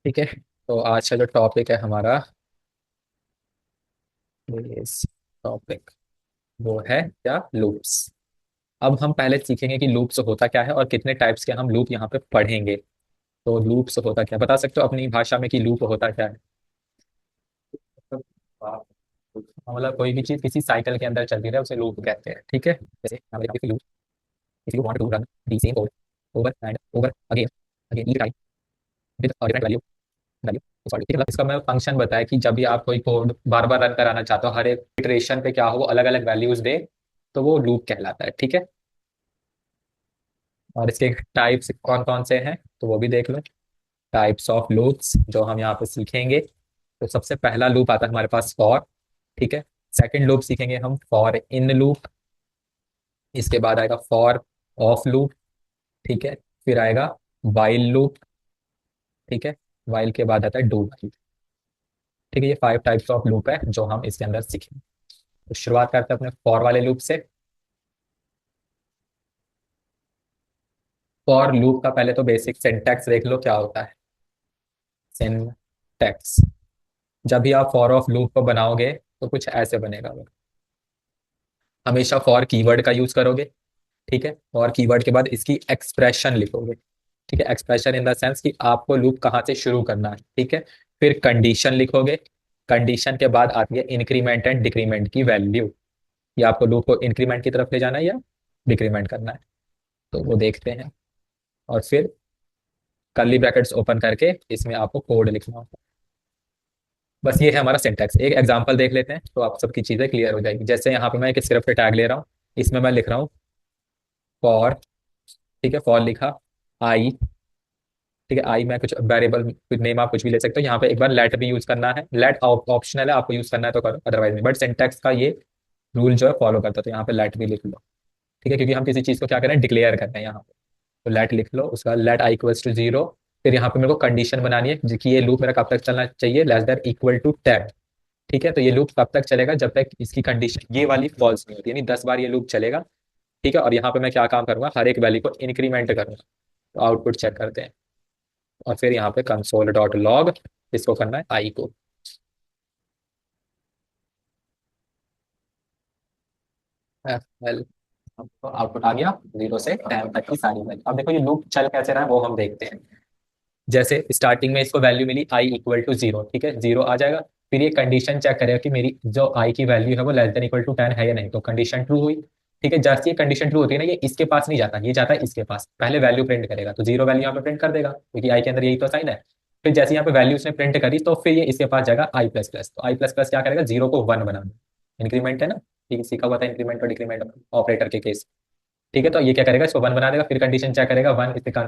ठीक है। तो आज का जो टॉपिक है हमारा, इस टॉपिक वो है क्या, लूप्स। अब हम पहले सीखेंगे कि लूप्स होता क्या है और कितने टाइप्स के हम लूप यहाँ पे पढ़ेंगे। तो लूप्स होता क्या, बता सकते हो अपनी भाषा में कि लूप होता क्या है? मतलब कोई भी चीज किसी साइकिल के अंदर चलती रहे उसे लूप कहते हैं। ठीक है, जैसे loop, if you want to run the same code over and over again again each time with a different value sorry, ठीक है। इसका मैं फंक्शन बताया कि जब भी आप कोई कोड बार बार रन कराना चाहते हो, हर एक इटरेशन पे क्या हो, वो अलग अलग वैल्यूज दे, तो वो लूप कहलाता है। ठीक है। और इसके टाइप्स कौन कौन से हैं तो वो भी देख लो। टाइप्स ऑफ लूप्स जो हम यहाँ पे सीखेंगे, तो सबसे पहला लूप आता है हमारे पास फॉर। ठीक है। सेकंड लूप सीखेंगे हम फॉर इन लूप। इसके बाद आएगा फॉर ऑफ लूप। ठीक है। फिर आएगा वाइल लूप। ठीक है। वाइल के बाद आता है डू वाइल। ठीक है, ये 5 टाइप्स ऑफ लूप है जो हम इसके अंदर सीखेंगे। तो शुरुआत करते हैं अपने फॉर वाले लूप से। फॉर लूप का पहले तो बेसिक सिंटैक्स देख लो क्या होता है। सिंटैक्स, जब भी आप फॉर ऑफ लूप को बनाओगे तो कुछ ऐसे बनेगा। हमेशा फॉर कीवर्ड का यूज करोगे। ठीक है। और कीवर्ड के बाद इसकी एक्सप्रेशन लिखोगे। ठीक है, एक्सप्रेशन इन द सेंस कि आपको लूप कहाँ से शुरू करना है। ठीक है। फिर कंडीशन लिखोगे। कंडीशन के बाद आती है इंक्रीमेंट एंड डिक्रीमेंट की वैल्यू, या आपको लूप को इंक्रीमेंट की तरफ ले जाना है या डिक्रीमेंट करना है, तो वो देखते हैं। और फिर कर्ली ब्रैकेट्स ओपन करके इसमें आपको कोड लिखना होगा। बस ये है हमारा सिंटैक्स। एक एग्जांपल देख लेते हैं तो आप सबकी चीजें क्लियर हो जाएगी। जैसे यहाँ पे मैं एक स्क्रिप्ट टैग ले रहा हूँ, इसमें मैं लिख रहा हूँ फॉर। ठीक है, फॉर लिखा आई। ठीक है, आई में कुछ वेरिएबल, कुछ नेम आप कुछ भी ले सकते हो। यहाँ पे एक बार लेट भी यूज करना है, लेट ऑप्शनल है, आपको यूज करना है तो करो, अदरवाइज नहीं। बट सिंटैक्स का ये रूल जो है फॉलो करता है, तो यहाँ पे लेट भी लिख लो। ठीक है, क्योंकि हम किसी चीज को क्या करें, डिक्लेयर करते हैं यहाँ पे। तो लेट लिख लो, उसका लेट आई इक्वल्स टू 0। फिर यहाँ पे मेरे को कंडीशन बनानी है जो कि ये लूप मेरा कब तक चलना चाहिए, लेस देन इक्वल टू 10। ठीक है, तो ये लूप कब तक चलेगा, जब तक इसकी कंडीशन ये वाली फॉल्स नहीं होती, यानी 10 बार ये लूप चलेगा। ठीक है, और यहाँ पे मैं क्या काम करूंगा, हर एक वैल्यू को इंक्रीमेंट करूंगा। तो आउटपुट चेक करते हैं। और फिर यहाँ पे कंसोल डॉट लॉग, इसको करना है आई को। एफ एल, तो आउटपुट आ गया 0 से 10 तक की सारी वैल्यू। अब देखो ये लूप चल कैसे रहा है वो हम देखते हैं। जैसे स्टार्टिंग में इसको वैल्यू मिली आई इक्वल टू 0। ठीक है, 0 आ जाएगा। फिर ये कंडीशन चेक करेगा कि मेरी जो आई की वैल्यू है वो लेस देन इक्वल टू 10 है या नहीं, तो कंडीशन ट्रू हुई। ठीक है, जैसे ये कंडीशन ट्रू होती है ना, ये इसके पास नहीं जाता, ये जाता है इसके पास। पहले वैल्यू प्रिंट करेगा, तो 0 वैल्यू यहाँ पे प्रिंट कर देगा क्योंकि आई के अंदर यही तो साइन है। फिर जैसे यहाँ पे वैल्यू उसने प्रिंट करी तो फिर ये इसके पास जाएगा आई प्लस प्लस। तो आई प्लस प्लस क्या करेगा, 0 को 1 बना देगा। इंक्रीमेंट है ना, ठीक है, सीखा हुआ था इंक्रीमेंट और डिक्रीमेंट ऑपरेटर के केस। ठीक है, तो ये क्या करेगा, इसको 1 बना देगा। फिर कंडीशन चेक करेगा 1 इसका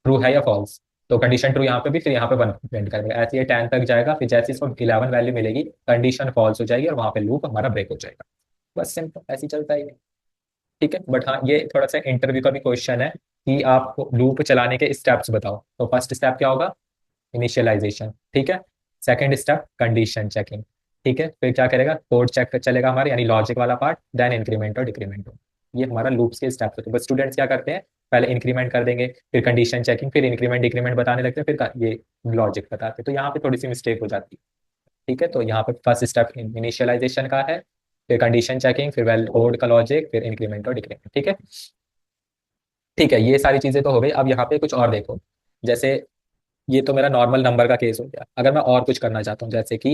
ट्रू है या फॉल्स, तो कंडीशन ट्रू यहाँ पे भी, फिर यहाँ पे 1 प्रिंट कर देगा। ऐसे ये 10 तक जाएगा। फिर जैसे इसको 11 वैल्यू मिलेगी, कंडीशन फॉल्स हो जाएगी और वहां पे लूप हमारा ब्रेक हो जाएगा। बस सिंपल ऐसे ही चलता है ये। ठीक है, बट हाँ ये थोड़ा सा इंटरव्यू का भी क्वेश्चन है कि आप लूप चलाने के स्टेप्स बताओ। तो फर्स्ट स्टेप क्या होगा, इनिशियलाइजेशन। ठीक है। Second step condition checking. ठीक है, फिर क्या करेगा, कोड चेक चलेगा हमारे, यानी लॉजिक वाला पार्ट, देन इंक्रीमेंट और डिक्रीमेंट। ये हमारा लूप्स के स्टेप्स होते हैं। बस स्टूडेंट्स क्या करते हैं, पहले इंक्रीमेंट कर देंगे, फिर कंडीशन चेकिंग, फिर इंक्रीमेंट डिक्रीमेंट बताने लगते हैं, फिर ये लॉजिक बताते हैं। तो यहाँ पे थोड़ी सी मिस्टेक हो जाती है। ठीक है, तो यहाँ पे फर्स्ट स्टेप इनिशियलाइजेशन का है, फिर कंडीशन चेकिंग, फिर वेल कोड का लॉजिक, फिर इंक्रीमेंट और डिक्रीमेंट। ठीक है। ठीक है, ये सारी चीजें तो हो गई। अब यहाँ पे कुछ और देखो। जैसे ये तो मेरा नॉर्मल नंबर का केस हो गया। अगर मैं और कुछ करना चाहता हूँ, जैसे कि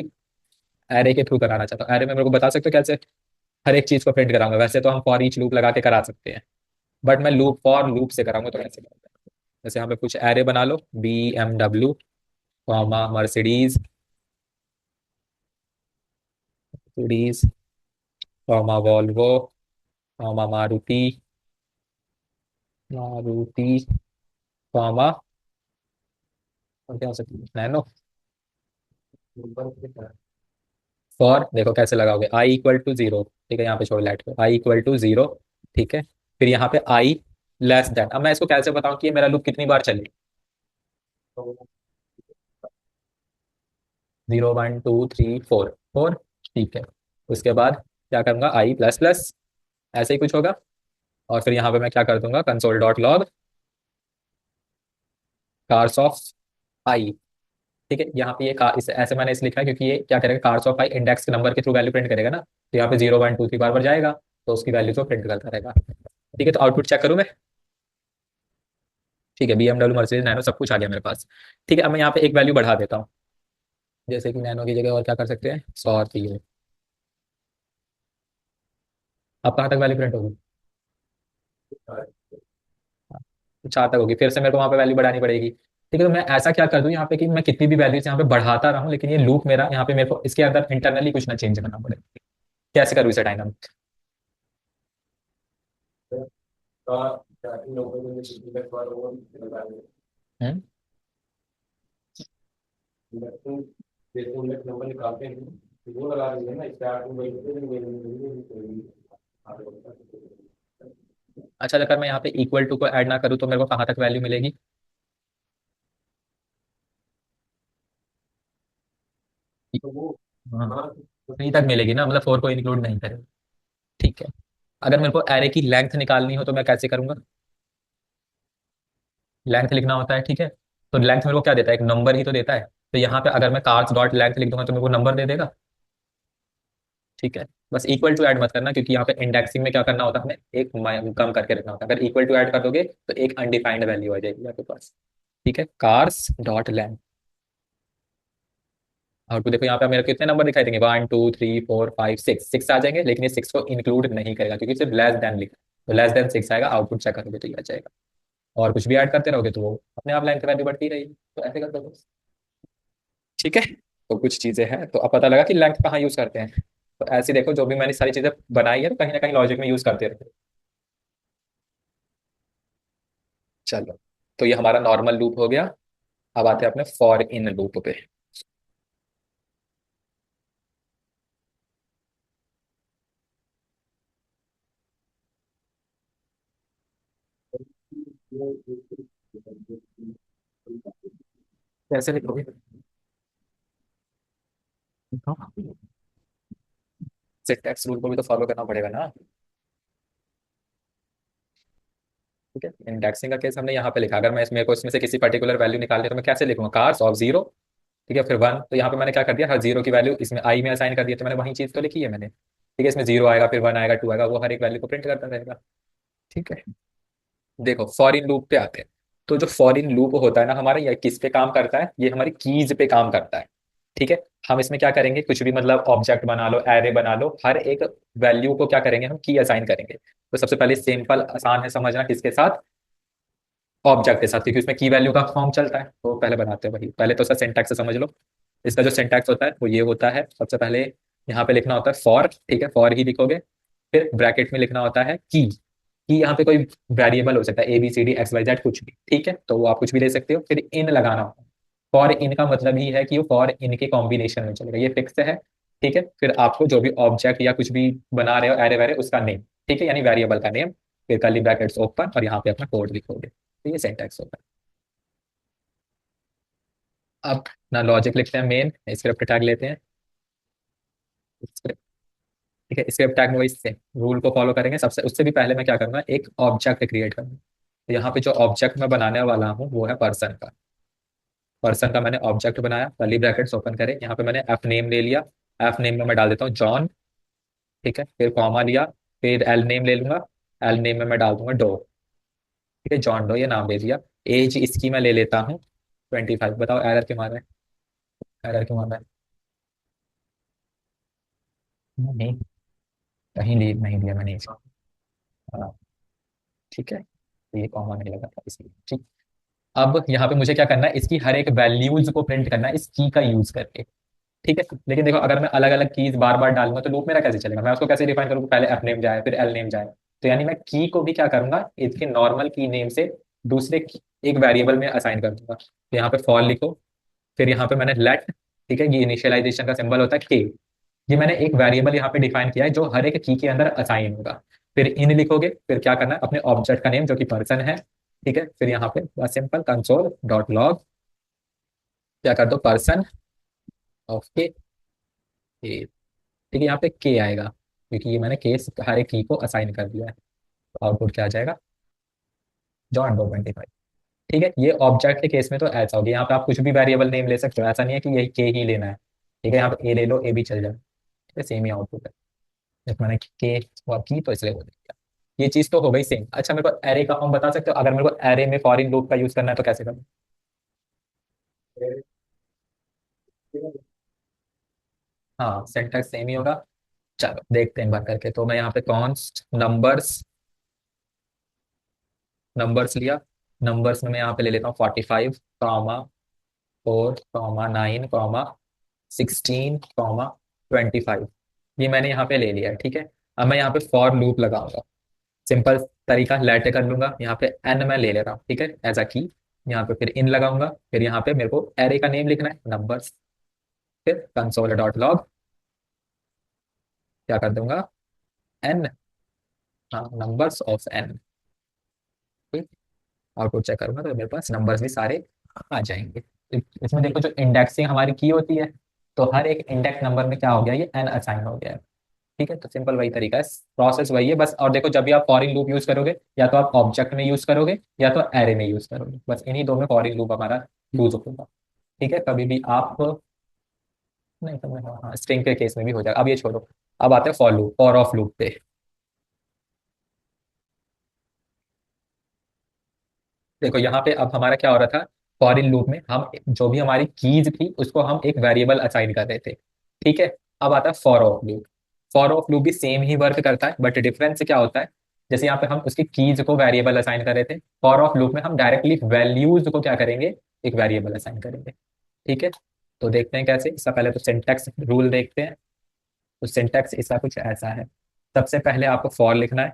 एरे के थ्रू कराना चाहता हूँ, एरे में मेरे को बता सकते हो कैसे हर एक चीज को प्रिंट कराऊंगा। वैसे तो हम फॉर ईच लूप लगा के करा सकते हैं, बट मैं लूप फॉर लूप से कराऊंगा तो कैसे करूंगा। जैसे यहाँ पे कुछ एरे बना लो, BMW, comma Mercedes, Mercedes, comma Volvo, comma Maruti, Maruti, comma, और क्या हो सकती है, नैनो। फॉर देखो कैसे लगाओगे, आई इक्वल टू 0। ठीक है, यहाँ पे छोड़ लेट पे आई इक्वल टू 0। ठीक है, फिर यहाँ पे आई लेस देन। अब मैं इसको कैसे बताऊं कि ये मेरा लूप कितनी बार चले, 0 1 2 3 4, 4। ठीक है, उसके बाद क्या करूंगा, आई प्लस प्लस, ऐसे ही कुछ होगा। और फिर यहाँ पे मैं क्या कर दूंगा, console dot log cars of I. ठीक है, यहाँ पे ये इस ऐसे मैंने इस लिखा है क्योंकि ये क्या करेगा, कार्स ऑफ आई इंडेक्स के नंबर के थ्रू वैल्यू प्रिंट करेगा ना, तो यहाँ पे 0 1 2 3 बार बार जाएगा, तो उसकी वैल्यू को प्रिंट करता रहेगा। ठीक है, तो आउटपुट चेक करूँ मैं। ठीक है, BMW मर्सिडीज नैनो सब कुछ आ गया मेरे पास। ठीक है, अब मैं यहाँ पे एक वैल्यू बढ़ा देता हूँ, जैसे कि नैनो की जगह और क्या कर सकते हैं, 100 अब कहाँ तक वैल्यू प्रिंट होगी? तो 4 तक होगी, फिर से मेरे को वहाँ पे वैल्यू बढ़ानी पड़ेगी। ठीक है, तो मैं ऐसा क्या कर दूँ यहाँ पे कि मैं कितनी भी वैल्यूज यहाँ पे बढ़ाता रहूँ, लेकिन ये लूप मेरा यहाँ पे मेरे को इसके अंदर इंटरनली कुछ ना चेंज करना पड़े। कैसे करूँ इसे डायनामिक? हम्म। अच्छा, अगर मैं यहाँ पे इक्वल टू को ऐड ना करूँ तो मेरे को कहाँ तक वैल्यू मिलेगी? हाँ, 3 तक मिलेगी ना, मतलब 4 को इंक्लूड नहीं करें। ठीक है, अगर मेरे को एरे की लेंथ निकालनी हो तो मैं कैसे करूंगा? लेंथ लिखना होता है, ठीक है। तो लेंथ मेरे को क्या देता है, एक नंबर ही तो देता है। तो यहाँ पे अगर मैं कार्स डॉट लेंथ लिख दूंगा तो मेरे को नंबर दे देगा। ठीक है, बस इक्वल टू ऐड मत करना, क्योंकि यहाँ पे इंडेक्सिंग में क्या करना होता है, हमें एक कम करके रखना होता है। अगर इक्वल टू ऐड कर दोगे तो एक अनडिफाइंड वैल्यू आ जाएगी आपके पास। ठीक है, कार्स डॉट लेंथ। आउटपुट देखो, यहाँ पे मेरे को कितने नंबर दिखाई देंगे, 1 2 3 4 5 6 आ जाएंगे, लेकिन ये 6 को इंक्लूड नहीं करेगा क्योंकि सिर्फ लेस देन लिखा है। तो लेस देन 6 आएगा, आउटपुट चेक करोगे तो ये आ जाएगा। और कुछ भी ऐड करते रहोगे तो वो अपने आप लाइन की वैल्यू बढ़ती रहेगी, तो ऐसे कर दो। ठीक है, तो कुछ चीजें हैं, तो अब पता लगा कि लेंथ कहाँ यूज करते हैं। तो ऐसे देखो, जो भी मैंने सारी चीजें बनाई है तो कहीं ना कहीं लॉजिक में यूज करते रहते हैं। चलो, तो ये हमारा नॉर्मल लूप हो गया। अब आते हैं अपने फॉर इन लूप पे। कैसे लिखोगे? सिंटैक्स रूल को भी तो फॉलो करना पड़ेगा ना। ठीक है, इंडेक्सिंग का केस हमने यहाँ पे लिखा, अगर मैं इसमें को इसमें से किसी पर्टिकुलर वैल्यू निकालनी है तो मैं कैसे लिखूंगा, कार्स ऑफ जीरो। ठीक है, फिर 1, तो यहाँ पे मैंने क्या कर दिया, हर जीरो की वैल्यू इसमें आई में असाइन कर दिया, तो मैंने वही चीज तो लिखी है मैंने। ठीक है, इसमें 0 आएगा, फिर 1 आएगा, 2 आएगा, वो हर एक वैल्यू को प्रिंट करता रहेगा। ठीक है, देखो फॉरिन लूप पे आते हैं। तो जो फॉरिन लूप होता है ना हमारा, ये किस पे काम करता है, ये हमारी कीज पे काम करता है। ठीक है, हम इसमें क्या करेंगे, कुछ भी मतलब ऑब्जेक्ट बना लो, एरे बना लो, हर एक वैल्यू को क्या करेंगे, हम की असाइन करेंगे। तो सबसे पहले सिंपल आसान है समझना, किसके साथ, ऑब्जेक्ट के साथ, क्योंकि उसमें की वैल्यू का फॉर्म चलता है। तो पहले बनाते हैं वही, पहले तो उसका सिंटैक्स समझ लो। इसका जो सिंटैक्स होता है वो ये होता है, सबसे पहले यहाँ पे लिखना होता है फॉर। ठीक है, फॉर ही लिखोगे। फिर ब्रैकेट में लिखना होता है की यहाँ पे कोई वेरिएबल हो सकता है, ABCD XYZ कुछ भी, ठीक है, तो वो आप कुछ भी ले सकते हो। फिर इन लगाना होता है। फॉर इन का मतलब ही है कि वो फॉर इन के कॉम्बिनेशन में चलेगा, ये फिक्स है। ठीक है, फिर आपको जो भी ऑब्जेक्ट या कुछ भी बना रहे हो, एरे वेरे, उसका नेम। ठीक है, यानी वेरिएबल का नेम। फिर कर्ली ब्रैकेट्स ओपन, और यहाँ पे अपना कोड लिखोगे, तो ये सिंटैक्स होता है। अब ना लॉजिक लिखते हैं, मेन स्क्रिप्ट टैग लेते हैं। स्क्रिप्ट, ठीक है, स्क्रिप्ट टैग में वही से रूल को फॉलो करेंगे। सबसे उससे भी पहले मैं क्या करूंगा, एक ऑब्जेक्ट क्रिएट करूंगा। तो यहाँ पे जो ऑब्जेक्ट मैं बनाने वाला हूँ वो है पर्सन का। पर्सन का मैंने ऑब्जेक्ट बनाया, कर्ली ब्रैकेट्स ओपन करें, यहाँ पे मैंने एफ नेम ले लिया। एफ नेम में मैं डाल देता हूँ जॉन। ठीक है, फिर कॉमा लिया। फिर एल नेम ले लूंगा। एल नेम में मैं डाल दूंगा डो। ठीक है, जॉन डो ये नाम दे दिया। एज इसकी मैं ले लेता हूँ 25। बताओ एरर क्यों मार रहा है, एरर क्यों मार रहा है? नहीं, कहीं नहीं दिया मैंने इसको। हाँ, ठीक है, तो ये कॉमा नहीं लगा था इसलिए। ठीक, अब यहाँ पे मुझे क्या करना है, इसकी हर एक वैल्यूज को प्रिंट करना है इस की का यूज करके। ठीक है, लेकिन देखो, अगर मैं अलग अलग कीज बार बार डालूंगा तो लूप मेरा कैसे चलेगा, मैं उसको कैसे डिफाइन करूँ, पहले एफ नेम जाए फिर एल नेम जाए। तो यानी मैं की को भी क्या करूंगा, इसके नॉर्मल की नेम से दूसरे एक वेरिएबल में असाइन कर दूंगा। तो यहाँ पे फॉर लिखो। फिर यहाँ पे मैंने लेट, ठीक है, ये इनिशियलाइजेशन का सिंबल होता है के। ये मैंने एक वेरिएबल यहाँ पे डिफाइन किया है जो हर एक की के अंदर असाइन होगा। फिर इन लिखोगे, फिर क्या करना है, अपने ऑब्जेक्ट का नेम जो कि पर्सन है। ठीक है, फिर यहाँ पे बस सिंपल कंसोल डॉट लॉग, क्या कर दो, पर्सन ऑफ के। ठीक है, यहाँ पे के आएगा क्योंकि ये मैंने केस हर एक की को असाइन कर दिया है। तो आउटपुट क्या आ जाएगा, जॉन डो 25। ठीक है, ये ऑब्जेक्ट के केस में तो ऐसा हो गया, यहाँ पे आप कुछ भी वेरिएबल नेम ले सकते हो, ऐसा नहीं है कि यही के ही लेना है। ठीक है, यहाँ पे ए ले लो, ए भी चल जाए, ठीक है, सेम ही आउटपुट है। जब मैंने के की तो इसलिए हो गया। ये चीज तो हो गई सेम। अच्छा, मेरे को एरे का फॉर्म बता सकते हो? अगर मेरे को एरे में फॉर इन लूप का यूज करना है तो कैसे करूँ? हाँ, सिंटैक्स सेम ही होगा। चलो देखते हैं एक बार करके। तो मैं यहाँ पे कॉन्स्ट नंबर्स, नंबर्स लिया। नंबर्स में मैं यहाँ पे ले लेता हूँ 45, कॉमा 4, कॉमा 9, कॉमा 16, कॉमा 25। ये मैंने यहाँ पे ले लिया है, ठीक है। अब मैं यहाँ पे फॉर लूप लगाऊंगा। सिंपल तरीका, लेट कर लूंगा, यहाँ पे एन मैं ले ले रहा हूँ, ठीक है, एज अ की। यहाँ पे फिर इन लगाऊंगा, फिर यहाँ पे मेरे को एरे का नेम लिखना है नंबर्स। फिर कंसोल डॉट लॉग क्या कर दूंगा, एन, हाँ, नंबर्स ऑफ एन। ठीक, आउटपुट चेक करूंगा तो मेरे पास नंबर्स भी सारे आ जाएंगे। इसमें देखो जो इंडेक्सिंग हमारी की होती है, तो हर एक इंडेक्स नंबर में क्या हो गया, ये एन असाइन हो गया है। ठीक है, तो सिंपल वही तरीका है, प्रोसेस वही है बस। और देखो जब भी आप फॉर इन लूप यूज करोगे, या तो आप ऑब्जेक्ट में यूज करोगे या तो एरे में यूज करोगे, बस इन्हीं दो में फॉर इन लूप हमारा यूज होगा। ठीक है, कभी भी आप, नहीं तो हाँ हाँ, स्ट्रिंग के केस में भी हो जाएगा। अब ये छोड़ो, अब आते हैं for loop, for of loop पे। देखो यहाँ पे अब हमारा क्या हो रहा था, फॉर इन लूप में हम जो भी हमारी कीज थी उसको हम एक वेरिएबल असाइन कर रहे थे। ठीक है, अब आता है for of loop. For of loop भी सेम ही वर्क करता है, बट डिफरेंस क्या होता है, जैसे यहाँ पे हम उसकी कीज को वेरिएबल असाइन कर रहे थे, फॉर ऑफ लूप में हम डायरेक्टली वैल्यूज को क्या करेंगे, एक वेरिएबल असाइन करेंगे। ठीक है, तो देखते हैं कैसे। इसका पहले तो सिंटैक्स रूल देखते हैं। तो सिंटैक्स इसका कुछ ऐसा है, सबसे पहले आपको फॉर लिखना है,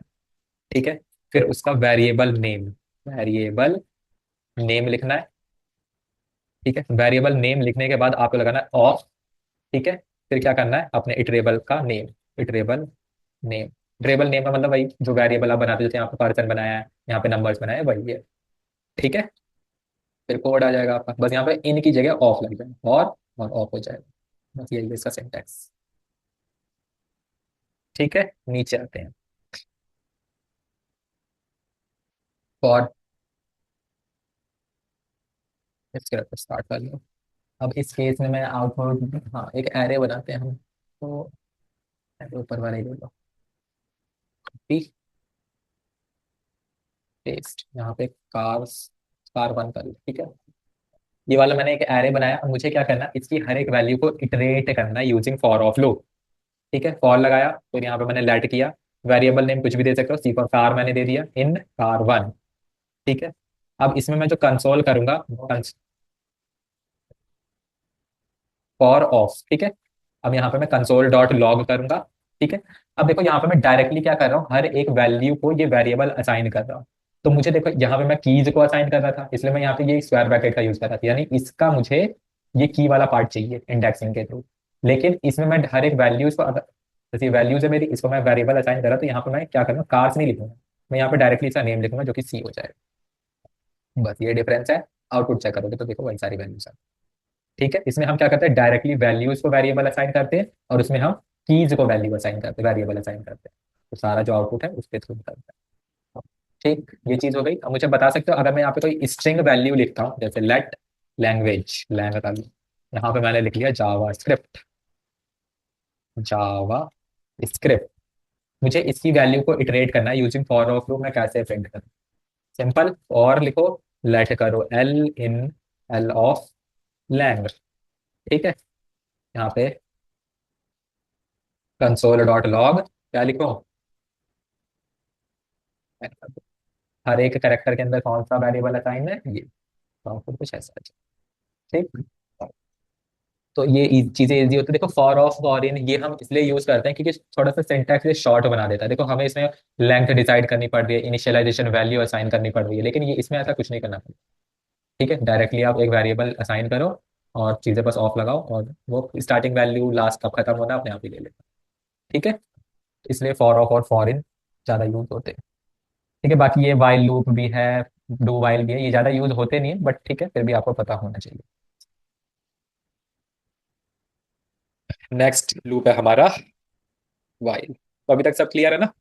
ठीक है, फिर उसका वेरिएबल नेम, वेरिएबल नेम लिखना है। ठीक है, वेरिएबल नेम लिखने के बाद आपको लगाना है ऑफ। ठीक है, फिर क्या करना है, अपने इटरेबल का name, iterable name. Iterable name का मतलब वही जो वेरिएबल आप बनाते हो, जैसे यहाँ पे पर्सन बनाया है, यहाँ पे नंबर्स बनाए हैं, वही है। ठीक है, फिर कोड आ जाएगा आपका, बस यहाँ पे इन की जगह ऑफ लग जाए, और ऑफ हो जाएगा, बस यही है इसका सिंटैक्स। ठीक है, नीचे आते हैं। फॉर, इसके स्टार्ट कर लो। अब इस केस में मैं आउटपुट, हाँ, एक एरे बनाते हैं हम, तो ऐरे ऊपर वाला ही ले लो, पेस्ट यहाँ पे कार्स, कार वन कर लो। ठीक है, ये वाला मैंने एक एरे बनाया। अब मुझे क्या करना है, इसकी हर एक वैल्यू को इटरेट करना है यूजिंग फॉर ऑफ लूप। ठीक है, फॉर लगाया, फिर यहाँ पे मैंने लेट किया, वेरिएबल नेम कुछ भी दे सकते हो, सी फॉर कार मैंने दे दिया, इन कार वन। ठीक है, अब इसमें मैं जो कंसोल करूंगा, फॉर ऑफ, ठीक है, अब यहाँ पे मैं कंसोल डॉट लॉग करूंगा। ठीक है, अब देखो यहाँ पे मैं डायरेक्टली क्या कर रहा हूँ, हर एक वैल्यू को ये वेरिएबल असाइन कर रहा हूँ। तो मुझे देखो यहाँ पे मैं कीज को असाइन कर रहा था, इसलिए मैं यहाँ पे ये स्क्वायर ब्रैकेट का यूज कर रहा था, यानी इसका मुझे ये की वाला पार्ट चाहिए इंडेक्सिंग के थ्रू। लेकिन इसमें मैं हर एक वैल्यूज को जैसे वैल्यूज है मेरी, इसको मैं वेरिएबल असाइन कर रहा, तो यहाँ पे मैं क्या करूँगा, कार्स नहीं लिखूंगा, मैं यहाँ पे डायरेक्टली इसका नेम लिखूंगा जो कि सी हो जाएगा। बस ये डिफरेंस है। आउटपुट चेक करोगे तो देखो वही सारी वैल्यूज है। ठीक है, इसमें हम क्या करते हैं, डायरेक्टली वैल्यूज को वेरिएबल असाइन करते हैं, और उसमें हम कीज को वैल्यू असाइन करते हैं, वेरिएबल असाइन करते हैं। तो सारा जो आउटपुट है उसके थ्रू करते हैं। ठीक, ये चीज हो गई। अब मुझे बता सकते हो, अगर मैं यहाँ पे कोई स्ट्रिंग वैल्यू लिखता हूँ, जैसे लेट लैंग्वेज, लैंग का यहाँ पे मैंने लिख लिया जावा स्क्रिप्ट, जावा स्क्रिप्ट, मुझे इसकी वैल्यू को इटरेट करना है यूजिंग फॉर ऑफ लूप। मैं कैसे प्रिंट करूँ, सिंपल, और लिखो, लेट करो L in, L of lang. ठीक है, यहाँ पे कंसोल डॉट लॉग क्या लिखो, हर एक करेक्टर के अंदर कौन सा वेरिएबल असाइन है, ये, तो आपको कुछ ऐसा है। ठीक, तो ये चीजें इजी होती है। देखो फॉर ऑफ, फॉर इन, ये हम इसलिए यूज करते हैं क्योंकि थोड़ा सा सिंटैक्स ये शॉर्ट बना देता है। देखो हमें इसमें लेंथ डिसाइड करनी पड़ रही है, इनिशियलाइजेशन वैल्यू असाइन करनी पड़ रही है, लेकिन ये इसमें ऐसा कुछ नहीं करना पड़ता। ठीक है, डायरेक्टली आप एक वेरिएबल असाइन करो और चीजें बस ऑफ लगाओ, और वो स्टार्टिंग वैल्यू लास्ट कब खत्म होना है अपने आप ही ले लेगा। ठीक है, इसलिए फॉर ऑफ और फॉर इन ज्यादा यूज होते हैं। ठीक है, बाकी ये वाइल लूप भी है, डू वाइल भी है, ये ज्यादा यूज होते नहीं है, बट ठीक है, फिर भी आपको पता होना चाहिए। नेक्स्ट लूप है हमारा वाइल। तो अभी तक सब क्लियर है ना?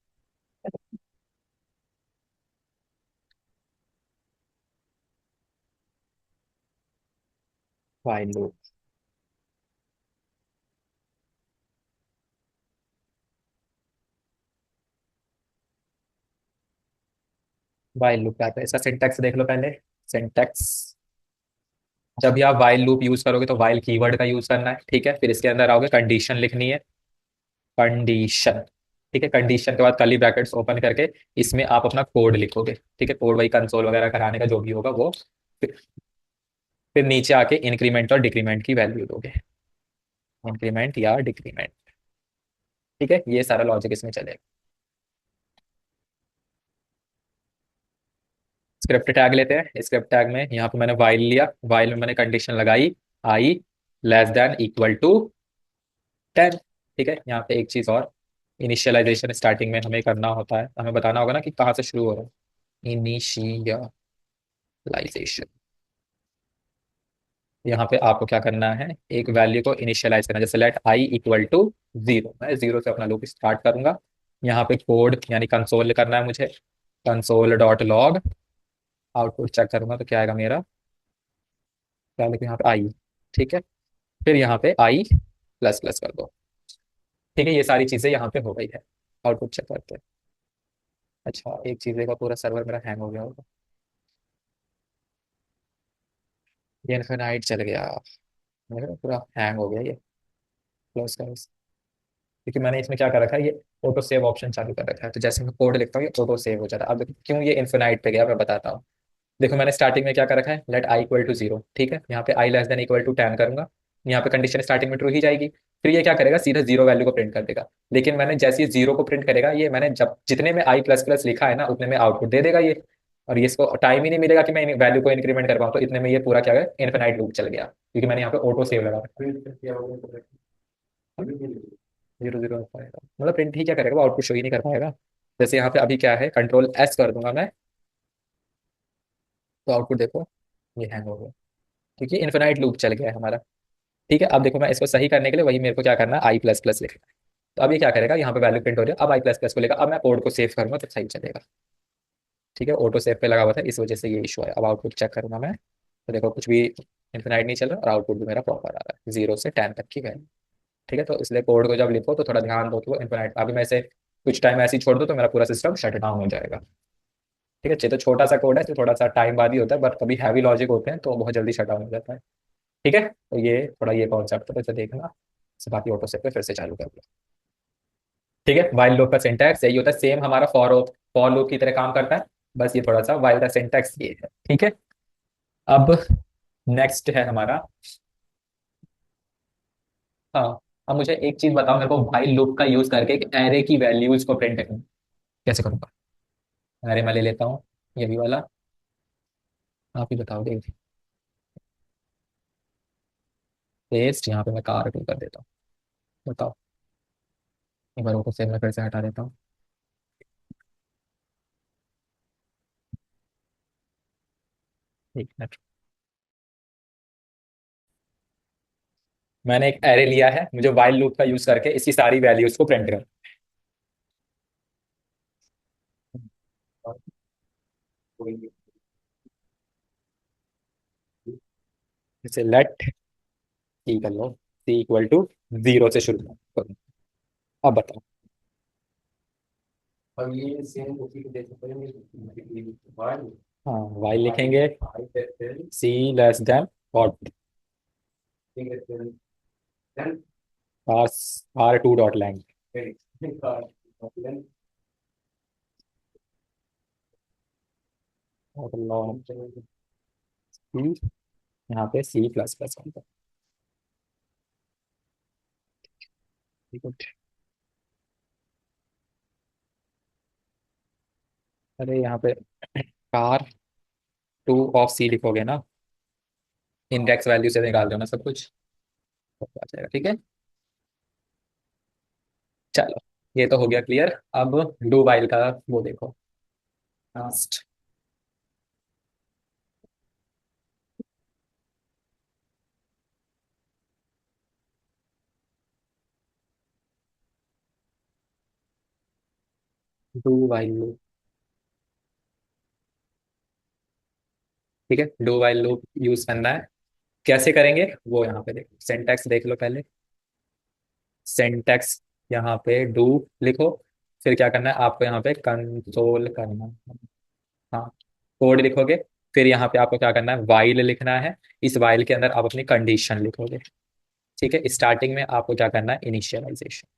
While loop. वाइल लूप क्या आता है, इसका सिंटैक्स देख लो पहले। सिंटैक्स, जब भी आप वाइल लूप यूज करोगे तो वाइल कीवर्ड का यूज करना है, ठीक है। फिर इसके अंदर आओगे, कंडीशन लिखनी है, कंडीशन। ठीक है, कंडीशन के बाद कर्ली ब्रैकेट्स ओपन करके इसमें आप अपना कोड लिखोगे, ठीक है। कोड वही कंसोल वगैरह कराने का जो भी होगा वो। फिर नीचे आके इंक्रीमेंट और डिक्रीमेंट की वैल्यू दोगे, इंक्रीमेंट या डिक्रीमेंट। ठीक है, ये सारा लॉजिक इसमें चलेगा। स्क्रिप्ट टैग लेते हैं। स्क्रिप्ट टैग में यहाँ पे मैंने वाइल लिया, वाइल में मैंने कंडीशन लगाई, आई लेस देन इक्वल टू 10। ठीक है, यहाँ पे एक चीज और, इनिशियलाइजेशन स्टार्टिंग में हमें करना होता है, हमें बताना होगा ना कि कहाँ से शुरू हो रहा है। इनिशियलाइजेशन, यहाँ पे आपको क्या करना है, एक वैल्यू को इनिशियलाइज करना है। जैसे लेट आई इक्वल टू 0, मैं 0 से अपना लूप स्टार्ट करूंगा। यहाँ पे कोड यानी कंसोल करना है मुझे, console dot log. Output check करूंगा तो क्या आएगा मेरा, क्या लिखूं यहाँ पे, आई। ठीक है, फिर यहाँ पे आई प्लस प्लस कर दो। ठीक है, ये सारी चीजें यहाँ पे हो गई है। आउटपुट चेक करते हैं। अच्छा, एक चीज देखो, पूरा सर्वर मेरा हैंग हो गया होगा, ये इनफिनाइट चल गया, मेरा पूरा हैंग हो गया ये। क्लोज कर, क्योंकि मैंने इसमें क्या कर रखा है, ये ऑटो सेव ऑप्शन चालू कर रखा है, तो जैसे मैं कोड लिखता हूँ ये ऑटो सेव हो जाता है। अब देखो क्यों ये इन्फिनाइट पे गया, मैं बताता हूँ। देखो मैंने स्टार्टिंग में क्या कर रखा है, लेट आई इक्वल टू 0, ठीक है। यहाँ पे आई लेस देन इक्वल टू 10 करूंगा, यहाँ पे कंडीशन स्टार्टिंग में ट्रू ही जाएगी। फिर ये क्या करेगा, सीधा 0 वैल्यू को प्रिंट कर देगा। लेकिन मैंने जैसे ये 0 को प्रिंट करेगा, ये मैंने जब जितने में आई प्लस प्लस लिखा है ना, उतने में आउटपुट दे देगा ये। और ये इसको टाइम ही नहीं मिलेगा कि मैं वैल्यू को इंक्रीमेंट कर पाऊँ, तो इतने में ये पूरा क्या है, इन्फिनाइट लूप चल गया, क्योंकि मैंने यहाँ पे ऑटो सेव लगा रखा। 0 0 पाएगा, मतलब प्रिंट ही क्या करेगा, वो आउटपुट शो ही नहीं कर पाएगा। जैसे यहाँ पे अभी क्या है, कंट्रोल एस कर दूंगा मैं, तो आउटपुट देखो, ये हैंग हो गया, क्योंकि इन्फिनाइट लूप चल गया है हमारा। ठीक है, अब देखो मैं इसको सही करने के लिए वही मेरे को क्या करना है, आई प्लस प्लस लिखना है। तो अब ये क्या करेगा, यहाँ पे वैल्यू प्रिंट हो रही है, अब आई प्लस प्लस को लेकर अब मैं कोड को सेव करूंगा तो सही चलेगा। ठीक है, ऑटो सेव पे लगा हुआ था, इस वजह से ये इशू है। अब आउटपुट चेक करूंगा मैं, तो देखो कुछ भी इन्फिनाइट नहीं चल रहा, और आउटपुट भी मेरा प्रॉपर आ रहा है, 0 से 10 तक की वैल्यू। ठीक है, तो इसलिए कोड को जब लिखो तो थोड़ा ध्यान दो कि वो इन्फिनाइट, अभी मैं इसे कुछ टाइम ऐसे ही छोड़ दूँ तो मेरा पूरा सिस्टम शट डाउन हो जाएगा। ठीक है, तो छोटा सा कोड है तो थोड़ा सा टाइम बाद ही होता है, बट कभी हैवी लॉजिक होते हैं तो बहुत जल्दी शट डाउन हो जाता है। ठीक है, तो ये थोड़ा ये कॉन्सेप्ट है, तो इसे देखना। से बाकी ऑटो सेव पे फिर से चालू कर लो। ठीक है, वाइल लूप का सिंटैक्स यही होता है, सेम हमारा फॉर लूप की तरह काम करता है, बस ये थोड़ा सा वाइल का सिंटैक्स ये है। ठीक है, अब नेक्स्ट है हमारा, हाँ, अब मुझे एक चीज बताओ, मेरे को वाइल लूप का यूज करके एक एरे की वैल्यूज को प्रिंट करूँ, कैसे करूँगा। एरे मैं ले लेता हूँ, ये भी वाला, आप ही बताओगे। पेस्ट, यहाँ पे मैं कार टू कर देता हूँ, बताओ। एक बार वो सेव में फिर से हटा देता हूँ। एक मिनट, मैंने एक एरे लिया है, मुझे वाइल लूप का यूज करके इसकी सारी वैल्यूज को प्रिंट करना है। जैसे लेट सी कर लो, सी इक्वल टू 0 से शुरू करो। अब बताओ। अब ये सेम उसी को देख सकते हैं, हाँ, वाइल लिखेंगे, सी लेस देन और आर टू डॉट लैंग, और लॉन्ग सी, यहाँ पे सी प्लस प्लस। अरे यहाँ पे कार टू ऑफ सी लिखोगे ना, इंडेक्स वैल्यू से निकाल दो ना सब कुछ, तो आ जाएगा। ठीक है, चलो, ये तो हो गया क्लियर। अब डू वाइल का वो देखो, लास्ट। डू वाइल लूप, ठीक है, डू वाइल लूप यूज करना है। कैसे करेंगे वो यहाँ पे देखो, सिंटैक्स देख लो पहले। सिंटैक्स यहाँ पे डू लिखो, फिर क्या करना है आपको, यहाँ पे कंसोल करना है। हाँ, कोड लिखोगे, फिर यहाँ पे आपको क्या करना है, वाइल लिखना है। इस वाइल के अंदर आप अपनी कंडीशन लिखोगे। ठीक है, स्टार्टिंग में आपको क्या करना है, इनिशियलाइजेशन।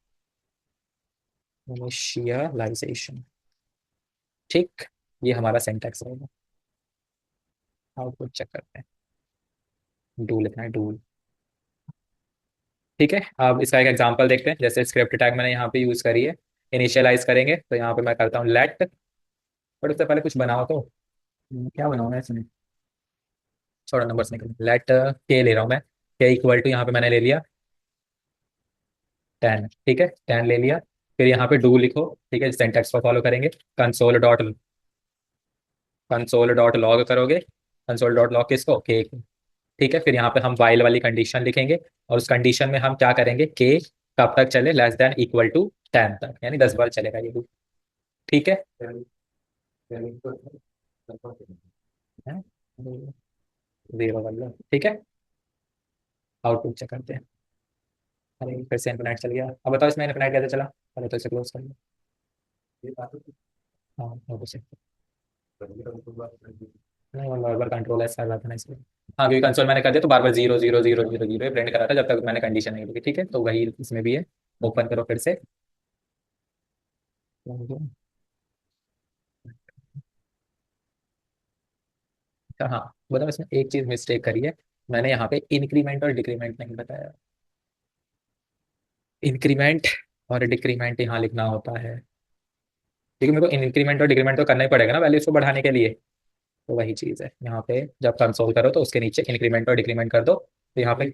इनिशियलाइजेशन, ठीक। ये हमारा सिंटैक्स रहेगा। आउटपुट चेक करते हैं। डू लिखना है, डू। ठीक है, अब इसका एक एग्जांपल देखते हैं। जैसे स्क्रिप्ट टैग मैंने यहाँ पे यूज करी है, इनिशियलाइज करेंगे तो यहाँ पे मैं करता हूँ लेट। बट उससे पहले कुछ बनाओ तो। क्या बनाऊँ मैं इसमें, छोड़ो नंबर्स निकल, लेट के ले रहा हूँ मैं। के इक्वल टू, यहाँ पे मैंने ले लिया 10। ठीक है, 10 ले लिया। फिर यहाँ पे डू लिखो। ठीक है, सिंटैक्स को फॉलो करेंगे। Console dot, console dot log करोगे। कंसोल डॉट लॉग किसको, के। ठीक है, फिर यहाँ पे हम वाइल वाली कंडीशन लिखेंगे। और उस कंडीशन में हम क्या करेंगे, के कब तक चले, लेस देन इक्वल टू 10 तक, यानी 10 बार चलेगा ये लूप। ठीक है। जीरो वाला, ठीक है। आउटपुट चेक करते हैं। अरे फिर से इन्फिनाइट चल गया। अब बताओ इसमें इन्फिनाइट कैसे चला, पहले तो इसे क्लोज कर लो। हाँ, वो से नहीं, वो बार बार कंट्रोल एस कर रहा था ना इसलिए। हाँ, क्योंकि कंसोल मैंने कर दिया तो बार बार zero zero zero zero zero print कर रहा था जब तक मैंने कंडीशन नहीं लिखी। ठीक है, तो वही इसमें भी है। ओपन करो फिर से। अच्छा हाँ, बताओ इसमें एक चीज मिस्टेक करी है। मैंने यहाँ पे इंक्रीमेंट और डिक्रीमेंट नहीं बताया। इंक्रीमेंट और डिक्रीमेंट यहाँ लिखना होता है, क्योंकि मेरे को इंक्रीमेंट और डिक्रीमेंट तो करना ही पड़ेगा ना वैल्यूज को बढ़ाने के लिए। तो वही चीज है यहाँ पे, जब कंसोल करो तो उसके नीचे इंक्रीमेंट और डिक्रीमेंट कर दो, तो यहाँ पे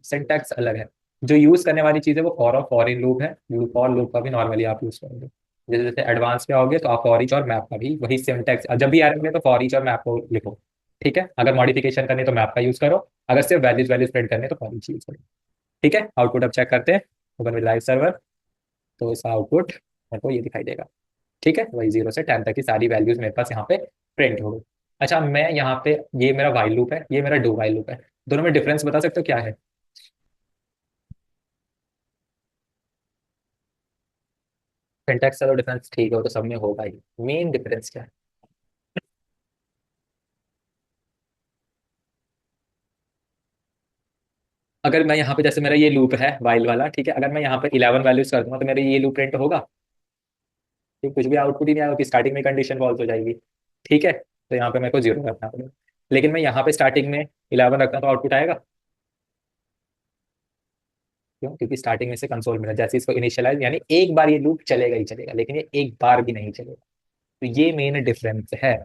सिंटैक्स अलग है। जो यूज करने वाली चीज है वो फॉर और फॉर इन लूप है। फॉर लूप का भी नॉर्मली आप यूज करोगे। जैसे जैसे एडवांस पे आओगे तो आप फॉर ईच और मैप का भी वही सिंटैक्स, जब भी एरर में तो फॉर ईच और मैप को लिखो। ठीक है, अगर मॉडिफिकेशन करनी है तो मैप का यूज करो। अगर सिर्फ वैल्यूज वैल्यूज प्रिंट करनी है तो फॉर ईच यूज करो। ठीक है, आउटपुट अब चेक करते हैं। Open with live server. तो इसका आउटपुट मेरे को ये दिखाई देगा। ठीक है, वही 0 से 10 तक की सारी वैल्यूज मेरे पास यहाँ पे प्रिंट हो गई। अच्छा, मैं यहाँ पे, ये मेरा वाइल लूप है, ये मेरा डू वाइल लूप है। दोनों में डिफरेंस बता सकते हो क्या है। सिंटैक्स का तो डिफरेंस ठीक है, वो तो सब में होगा ही। मेन डिफरेंस क्या है। अगर मैं यहाँ पे, जैसे मेरा ये लूप है वाइल वाला, ठीक है, अगर मैं यहाँ पे 11 वैल्यूज कर दूंगा तो मेरा ये लूप प्रिंट होगा। ठीक, कुछ भी आउटपुट ही नहीं आएगा कि स्टार्टिंग में कंडीशन फॉल्स हो जाएगी। ठीक है, तो यहाँ पे मेरे को 0 रखना पड़ेगा। लेकिन मैं यहाँ पे स्टार्टिंग में 11 रखता तो आउटपुट आएगा। क्यों, क्योंकि स्टार्टिंग में से कंसोल मिला, जैसे इसको इनिशियलाइज, यानी एक बार ये लूप चलेगा ही चलेगा, लेकिन ये एक बार भी नहीं चलेगा। तो ये मेन डिफरेंस है।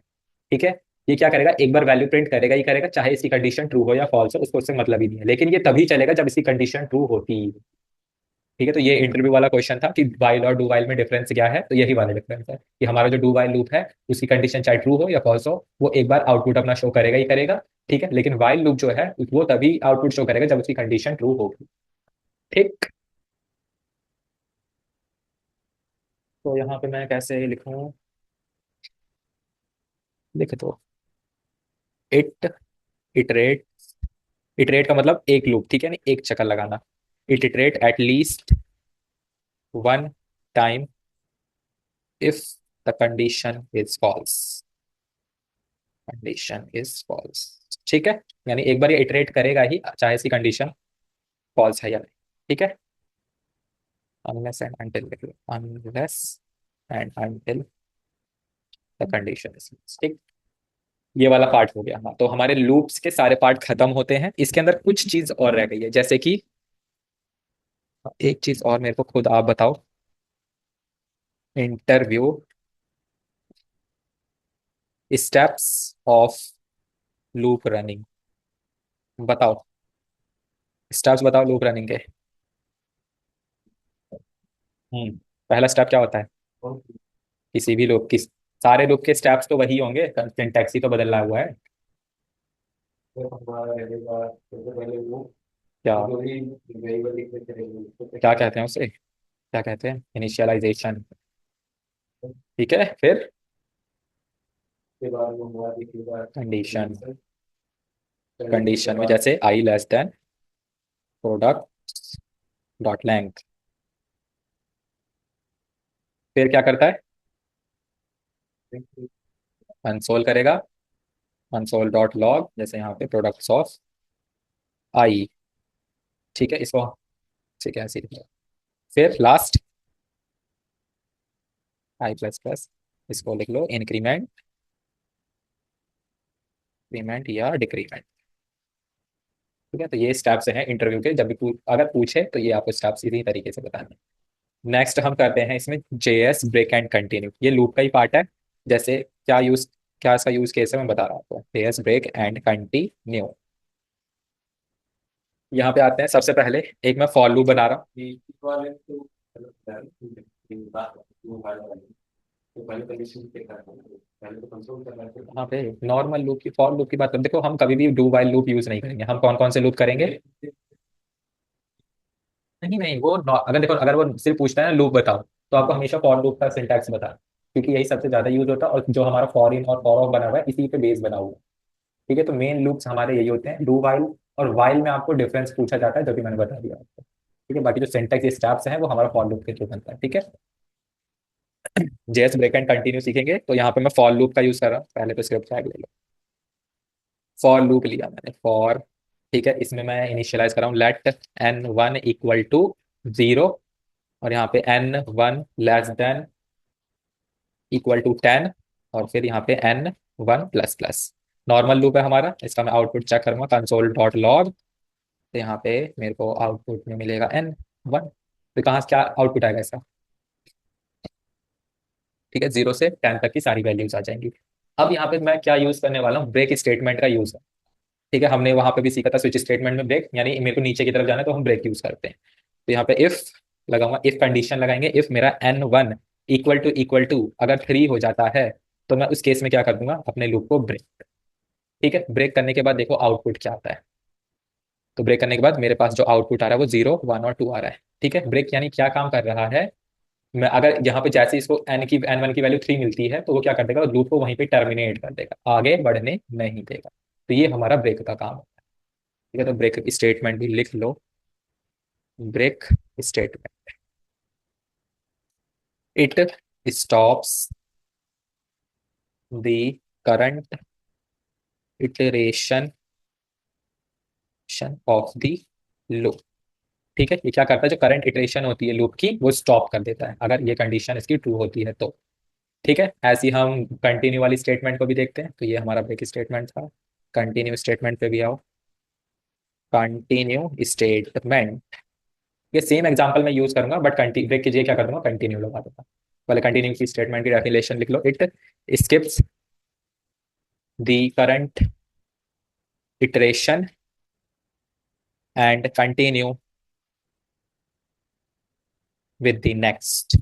ठीक है, ये क्या करेगा, एक बार वैल्यू प्रिंट करेगा ही करेगा, चाहे इसकी कंडीशन ट्रू हो या फॉल्स हो, उसको उससे मतलब ही नहीं है। लेकिन ये तभी चलेगा जब इसकी कंडीशन ट्रू होती है। ठीक है, तो ये इंटरव्यू वाला क्वेश्चन था कि वाइल और डू वाइल में डिफरेंस क्या है, तो यही वाला डिफरेंस है कि हमारा जो डू वाइल लूप है उसकी कंडीशन चाहे ट्रू हो या फॉल्स हो, वो एक बार आउटपुट अपना शो करेगा ही करेगा। ठीक है, लेकिन वाइल लूप जो है वो तभी आउटपुट शो करेगा जब उसकी कंडीशन ट्रू होगी। ठीक, तो यहाँ पे मैं कैसे लिखूं, लिख दो इट इटरेट। इटरेट का मतलब एक लूप, ठीक है, नहीं एक चक्कर लगाना। It iterate at least one time if the condition is false. Condition is false, ठीक है। यानी एक बार ये इटरेट करेगा ही चाहे इसकी कंडीशन फॉल्स है या नहीं। ठीक है, unless and until, unless and until the condition is, ठीक। ये वाला पार्ट हो गया। हाँ, तो हमारे लूप्स के सारे पार्ट खत्म होते हैं। इसके अंदर कुछ चीज और रह गई है, जैसे कि एक चीज और मेरे को खुद आप बताओ। Interview steps of loop running, बताओ। स्टेप्स बताओ लूप रनिंग के। पहला स्टेप क्या होता है, किसी भी लूप की, सारे लूप के स्टेप्स तो वही होंगे, सिंटैक्स ही तो बदला हुआ है। क्या, क्या कहते हैं उसे, क्या कहते हैं, इनिशियलाइजेशन। ठीक है, फिर कंडीशन, कंडीशन में जैसे i less than product dot length, फिर क्या करता है, कंसोल करेगा, कंसोल डॉट लॉग, जैसे यहाँ पे प्रोडक्ट्स ऑफ आई, ठीक है इसको, ठीक है ऐसे ही लिखो। फिर लास्ट आई प्लस प्लस, इसको लिख लो इंक्रीमेंट, इंक्रीमेंट या डिक्रीमेंट। ठीक है, तो ये स्टेप्स हैं इंटरव्यू के, जब भी अगर पूछे तो ये आपको स्टेप्स इसी तरीके से बताने। नेक्स्ट हम करते हैं इसमें JS ब्रेक एंड कंटिन्यू, ये लूप का ही पार्ट है। जैसे क्या इसका यूज केस है मैं बता रहा हूँ आपको, JS ब्रेक एंड कंटिन्यू। यहाँ पे आते हैं, सबसे पहले एक मैं फॉर लूप बना रहा हूँ। यहाँ पे नॉर्मल लूप की, फॉर लूप की बात देखो, हम कभी भी डू वाइल लूप यूज नहीं करेंगे। हम कौन कौन से लूप करेंगे, नहीं नहीं वो अगर देखो, अगर वो सिर्फ पूछता है ना लूप बताओ, तो आपको हमेशा फॉर लूप का सिंटैक्स बता, क्योंकि यही सबसे ज्यादा यूज होता है, और जो हमारा फॉर इन और फॉर ऑफ बना हुआ है इसी पे बेस बना हुआ है। ठीक है, तो मेन लूप्स हमारे यही होते हैं, डू वाइल और वाइल में आपको डिफरेंस पूछा जाता है, जो कि मैंने बता दिया आपको। ठीक है, बाकी जो सिंटैक्स स्टेप्स हैं वो हमारा फॉर लूप के थ्रू बनता है। ठीक है, जेएस ब्रेक एंड कंटिन्यू सीखेंगे, तो यहाँ पे मैं फॉर लूप का यूज कर रहा हूँ। पहले तो स्क्रिप्ट टैग ले लो, फॉर लूप लिया मैंने, फॉर, ठीक है, इसमें मैं इनिशियलाइज कर रहा हूँ, लेट n1 इक्वल टू 0, और यहाँ पे n1 less than equal to 10, और फिर यहाँ पे n1 plus plus. Normal loop है हमारा, इसका मैं आउटपुट चेक करूंगा कंसोल डॉट लॉग, तो यहाँ पे मेरे को आउटपुट में मिलेगा n1। तो कहाँ से क्या आउटपुट आएगा इसका, ठीक है, 0 से 10 तक की सारी वैल्यूज आ जाएंगी। अब यहाँ पे मैं क्या यूज करने वाला हूँ, ब्रेक स्टेटमेंट का यूज है। ठीक है, हमने वहां पे भी सीखा था स्विच स्टेटमेंट में ब्रेक, यानी मेरे को नीचे की तरफ जाना है तो हम ब्रेक यूज करते हैं। तो यहाँ पे इफ लगाऊंगा, इफ कंडीशन लगाएंगे, इफ मेरा n1 इक्वल टू अगर 3 हो जाता है, तो मैं उस केस में क्या कर दूंगा, अपने लूप को ब्रेक। ठीक है, ब्रेक करने के बाद देखो आउटपुट क्या आता है। तो ब्रेक करने के बाद मेरे पास जो आउटपुट आ रहा है वो 0 1 और 2 आ रहा है। ठीक है, ब्रेक यानी क्या काम कर रहा है, मैं अगर यहाँ पे जैसे इसको n1 की वैल्यू 3 मिलती है, तो वो क्या कर देगा, लूप को वहीं पे टर्मिनेट कर देगा, आगे बढ़ने नहीं देगा। तो ये हमारा ब्रेक का काम है। ठीक है, तो ब्रेक स्टेटमेंट भी लिख लो, break statement, it stops the current iteration of the loop. ठीक है, ये क्या करता है, जो करंट इटरेशन होती है लूप की वो स्टॉप कर देता है, अगर ये कंडीशन इसकी ट्रू होती है तो। ठीक है, ऐसे ही हम कंटिन्यू वाली स्टेटमेंट को भी देखते हैं, तो ये हमारा ब्रेक स्टेटमेंट था। कंटिन्यू स्टेटमेंट पे भी आओ, कंटिन्यू स्टेटमेंट, ये सेम एग्जांपल मैं यूज करूंगा, बट ब्रेक की जगह क्या कर दूंगा, कंटिन्यू लगा दूंगा। पहले कंटिन्यू की स्टेटमेंट की डेफिनेशन लिख लो, it skips the current iteration and continue with the next.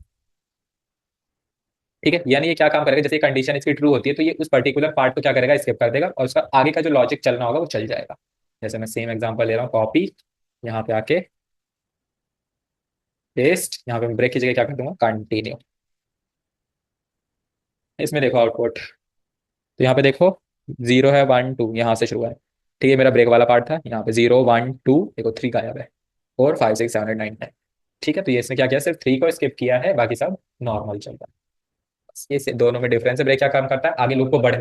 ठीक है, यानी ये क्या काम करेगा, जैसे कंडीशन इसकी ट्रू होती है तो ये उस पर्टिकुलर पार्ट को क्या करेगा, स्किप कर देगा, और उसका आगे का जो लॉजिक चलना होगा वो चल जाएगा। जैसे मैं सेम एग्जांपल ले रहा हूँ, कॉपी, यहाँ पे आके पेस्ट, यहाँ पे ब्रेक की जगह क्या कर दूंगा, कंटिन्यू। इसमें देखो आउटपुट, तो यहाँ पे देखो 0 है 1 2, यहाँ से शुरू है। ठीक है, मेरा ब्रेक वाला पार्ट था, यहाँ पे 0 1 2, देखो 3 गायब है, 4 5 6 7 8 9 10। ठीक है, तो ये इसने क्या किया, सिर्फ 3 को स्किप किया है, बाकी सब नॉर्मल चल रहा है। बस ये दोनों में डिफरेंस है। ब्रेक क्या काम करता है, आगे लूप को बढ़े,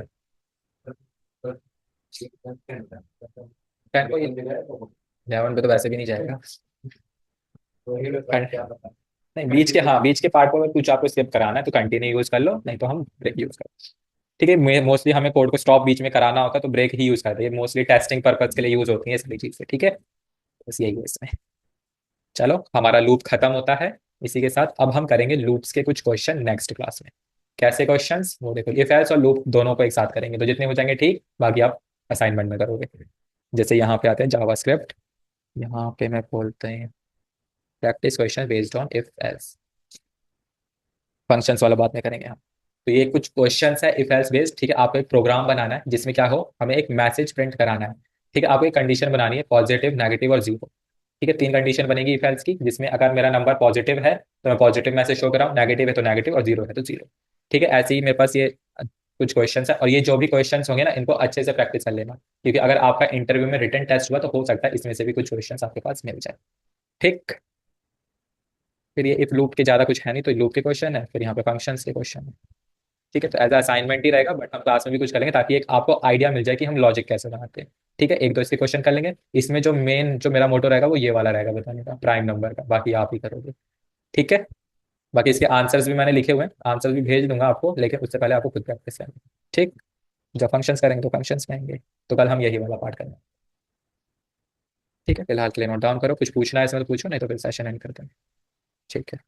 10 को 11 पे तो वैसे भी नहीं जाएगा। नहीं, बीच के, हाँ बीच के पार्ट को अगर कुछ आपको स्किप कराना है तो कंटिन्यू यूज कर लो, नहीं तो हम ब्रेक यूज कर। ठीक है, मोस्टली हमें कोड को स्टॉप बीच में कराना होता है तो ब्रेक ही यूज करते हैं, मोस्टली टेस्टिंग पर्पज के लिए यूज होती है सारी चीजें। ठीक है, बस यही है इसमें। चलो, हमारा लूप खत्म होता है। इसी के साथ अब हम करेंगे लूप्स के कुछ क्वेश्चन नेक्स्ट क्लास में। कैसे क्वेश्चंस, वो देखो, इफ एल्स और लूप दोनों को एक साथ करेंगे, तो जितने हो जाएंगे ठीक, बाकी आप असाइनमेंट में करोगे। जैसे यहाँ पे आते हैं जावास्क्रिप्ट, यहाँ पे मैं बोलते हैं practice question based on if else, functions वाला बात में करेंगे हम। तो ये कुछ क्वेश्चंस है इफ एल्स बेस्ड। ठीक है, आपको एक प्रोग्राम बनाना है जिसमें क्या हो, हमें एक मैसेज प्रिंट कराना है। ठीक है, आपको एक कंडीशन बनानी है, पॉजिटिव, नेगेटिव और जीरो। ठीक है, 3 कंडीशन बनेगी इफ एल्स की, जिसमें अगर मेरा नंबर पॉजिटिव है तो मैं पॉजिटिव मैसेज शो कर रहा हूँ, नेगेटिव है तो नेगेटिव, और जीरो है तो जीरो। ठीक है, ऐसे ही मेरे पास ये कुछ क्वेश्चंस है, और ये जो भी क्वेश्चंस होंगे ना इनको अच्छे से प्रैक्टिस कर लेना, क्योंकि अगर आपका इंटरव्यू में रिटन टेस्ट हुआ तो हो सकता है इसमें से भी कुछ क्वेश्चंस आपके पास मिल जाए। ठीक। फिर ये इफ लूप के ज्यादा कुछ है नहीं, तो लूप के क्वेश्चन है, फिर यहाँ पे फंक्शंस के क्वेश्चन है। ठीक है, तो एज असाइनमेंट ही रहेगा, बट हम क्लास में भी कुछ करेंगे ताकि एक आपको आइडिया मिल जाए कि हम लॉजिक कैसे बनाते हैं। ठीक है, एक दो इसके क्वेश्चन कर लेंगे। इसमें जो मेन जो मेरा मोटो रहेगा वो ये वाला रहेगा, बताने का प्राइम नंबर का, बाकी आप ही करोगे। ठीक है। बाकी इसके आंसर्स भी मैंने लिखे हुए हैं, आंसर्स भी भेज दूंगा आपको, लेकिन उससे पहले आपको खुद प्रैक्टिस करनी है। ठीक। जब फंक्शंस करेंगे तो फंक्शंस में आएंगे। तो कल हम यही वाला पार्ट करेंगे। ठीक है, फिलहाल के लिए नोट डाउन करो, कुछ पूछना है इसमें तो पूछो, नहीं तो फिर सेशन एंड करते हैं। ठीक है।